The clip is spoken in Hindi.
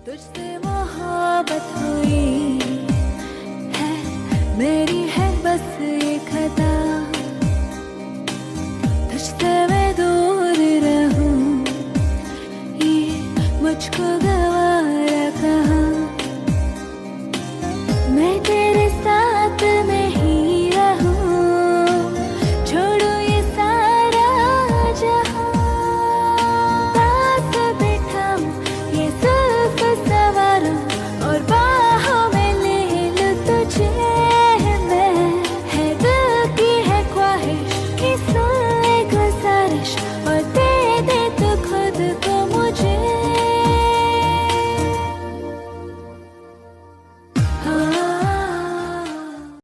तुझसे मोहब्बत हुई है, मेरी है बस ये खता, तुझसे मैं दूर रहूं ये मुझको गवा